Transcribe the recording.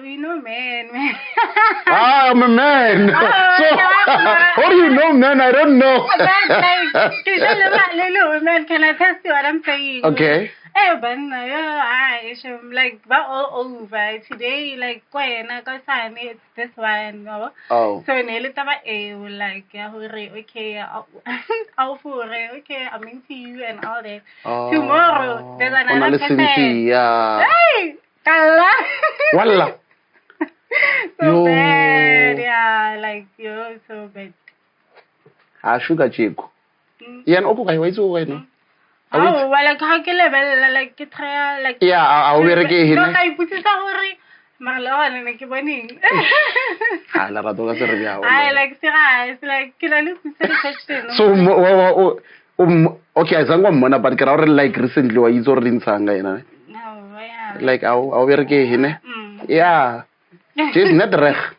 You know, man. I'm a man. So, how do you know, man? I don't know. Man, can I test you what I'm saying? Okay. Hey, but I'm like, we're all over today. Like, when I got signed, it's this one, no? Oh. So, nearly like, okay, I'll for okay, I'm into you and all that. Tomorrow, there's another person. Hey, Kala. Wallah. So bad, yeah, like, you're so bad. Sugar chico. Yan opo kayo, why so no? Oh, like how can level like try like yeah, I will again. No, I put it away. Marlon and like winning. Ah, la rato ka serve ya. I like serious, like can I look at the question? So okay, azango mona but kara re like recently wa izo re nsanga ina. No, yeah. Like I will again, yeah. She's not reg.